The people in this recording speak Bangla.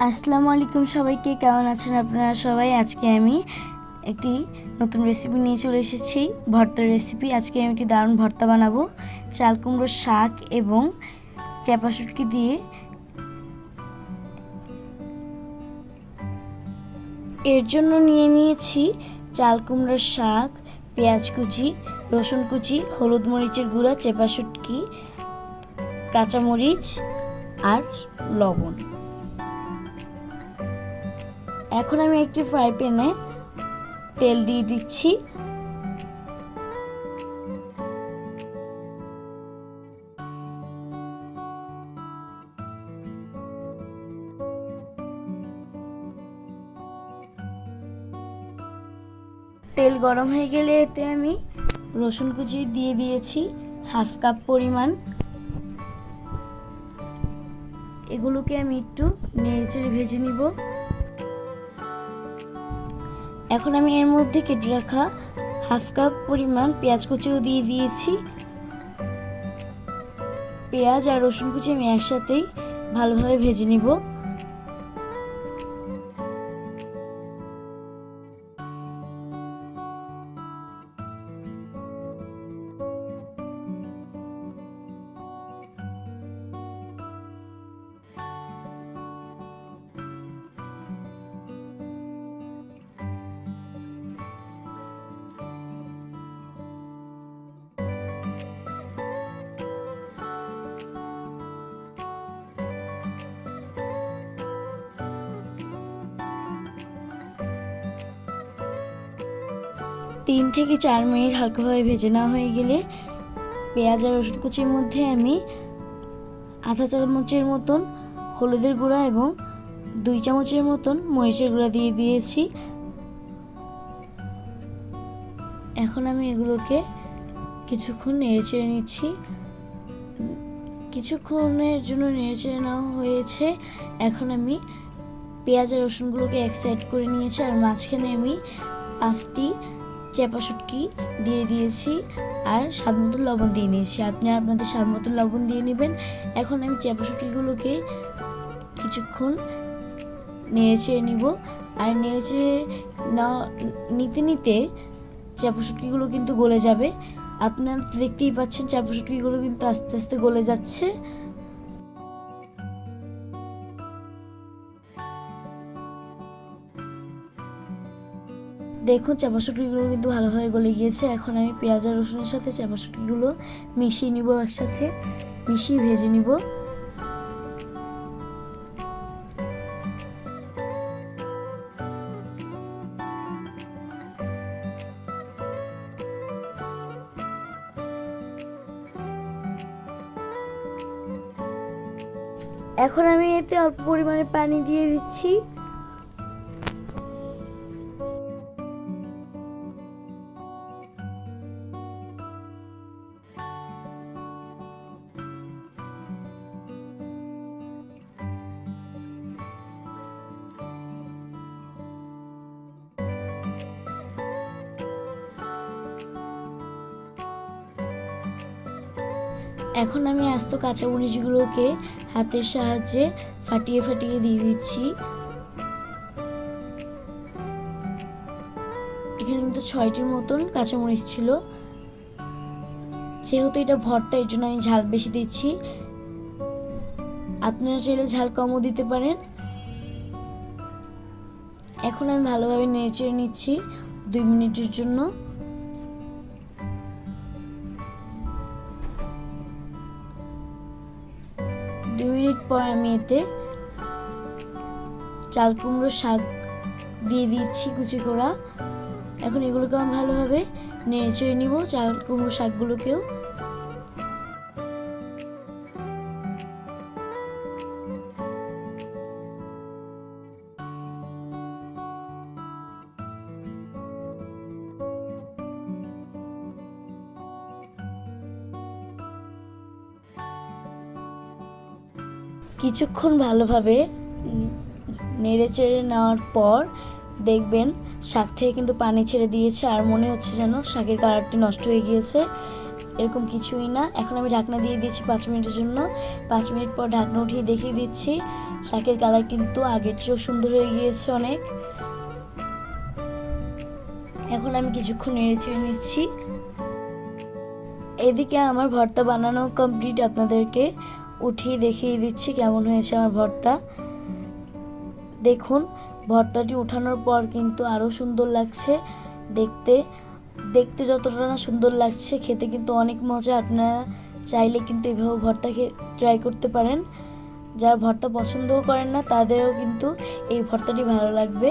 আসসালামু আলাইকুম সবাইকে, কেমন আছেন আপনারা সবাই? আজকে আমি একটি নতুন রেসিপি নিয়ে চলে এসেছি, ভর্তার রেসিপি। আজকে আমি একটি দারুণ ভর্তা বানাবো চাল কুমড়োর শাক এবং চাপা শুটকি দিয়ে। এর জন্য নিয়ে নিয়েছি চাল কুমড়োর শাক, পেঁয়াজ কুচি, রসুন কুচি, হলুদ মরিচের গুঁড়া, চেপা শুটকি, কাঁচামরিচ আর লবণ। এখন আমি একটি ফ্রাই প্যানে তেল দিয়ে দিচ্ছি। তেল গরম হয়ে গেলে এতে আমি রসুন কুচি দিয়ে দিয়েছি হাফ কাপ পরিমাণ। এগুলোকে আমি একটু নেড়েচেড়ে ভেজে নিব। এখন আমি এর মধ্যে কেটে রাখা হাফ কাপ পরিমাণ পেঁয়াজ কুচিও দিয়ে দিয়েছি। পেঁয়াজ আর রসুন কুচি আমি একসাথেই ভালোভাবে ভেজে নিব। তিন থেকে 4 মিনিট হালকাভাবে ভেজে নেওয়া হয়ে গেলে পেঁয়াজ আর রসুন কুচির মধ্যে আমি আধা চামচের মতন হলুদের গুঁড়া এবং 2 চামচের মতন মরিচের গুঁড়া দিয়ে দিয়েছি। এখন আমি এগুলোকে কিছুক্ষণ নেড়েচেড়ে নিচ্ছি। কিছুক্ষণের জন্য নেড়েচেড়ে নেওয়া হয়েছে। এখন আমি পেঁয়াজ আর রসুনগুলোকে এক সাইড করে নিয়েছি আর মাঝখানে আমি 5টি চেপা শুটকি দিয়ে দিয়েছি আর স্বাদ মতো লবণ দিয়ে নিয়েছি। আপনি আপনাদের স্বাদ মতো লবণ দিয়ে নেবেন। এখন আমি চেপা শুটকিগুলোকে কিছুক্ষণ নেড়েচেড়ে নিব। আর নেড়েচেড়ে নিতে নিতে চেপা শুটকিগুলো কিন্তু গলে যাবে। আপনারা দেখতেই পাচ্ছেন চেপা শুটকিগুলো কিন্তু আস্তে আস্তে গলে যাচ্ছে। দেখুন চাপা শুটকিগুলো কিন্তু ভালোভাবে গলে গিয়েছে। এখন আমি পেঁয়াজ আর রসুনের সাথে চাপা শুটকিগুলো মিশিয়ে নিব, একসাথে মিশিয়ে ভেজে নিব। এখন আমি এতে অল্প পরিমাণে পানি দিয়ে দিচ্ছি। এখন আমি আস্ত কাঁচামরিচগুলোকে হাতের সাহায্যে ফাটিয়ে ফাটিয়ে দিয়ে দিচ্ছি। এখানে কিন্তু 6টির মতন কাঁচামরিচ ছিল। যেহেতু এটা ভর্তা, এর জন্য আমি ঝাল বেশি দিচ্ছি। আপনারা চাইলে ঝাল কমও দিতে পারেন। এখন আমি ভালোভাবে নেড়েচেড়ে নিচ্ছি 2 মিনিটের জন্য। মিনিট পর আমি এতে চাল কুমড়োর শাক দিয়ে দিচ্ছি কুচি করা। এখন এগুলোকে আমি ভালোভাবে নেড়েচেড়ে নিব, চাল কুমড়ো শাকগুলোকেও। কিছুক্ষণ ভালোভাবে নেড়েচেড়ে নেওয়ার পর দেখবেন শাক থেকে কিন্তু পানি ছেড়ে দিয়েছে আর মনে হচ্ছে যেন শাকের কালারটি নষ্ট হয়ে গিয়েছে। এরকম কিছুই না। এখন আমি ঢাকনা দিয়ে দিয়েছি 5 মিনিটের জন্য। 5 মিনিট পর ঢাকনা উঠিয়ে দেখিয়ে দিচ্ছি, শাকের কালার কিন্তু আগের চেয়েও সুন্দর হয়ে গিয়েছে অনেক। এখন আমি কিছুক্ষণ নেড়ে চেড়ে নিচ্ছি। এদিকে আমার ভর্তা বানানো কমপ্লিট, আপনাদেরকে উঠিয়ে দেখিয়ে দিচ্ছি কেমন হয়েছে আমার ভর্তা। দেখুন ভর্তাটি উঠানোর পর কিন্তু আরও সুন্দর লাগছে দেখতে। দেখতে যতটা না সুন্দর লাগছে, খেতে কিন্তু অনেক মজা। আপনারা চাইলে কিন্তু এভাবে ভর্তা ট্রাই করতে পারেন। যারা ভর্তা পছন্দও করেন না তাদেরও কিন্তু এই ভর্তাটি ভালো লাগবে।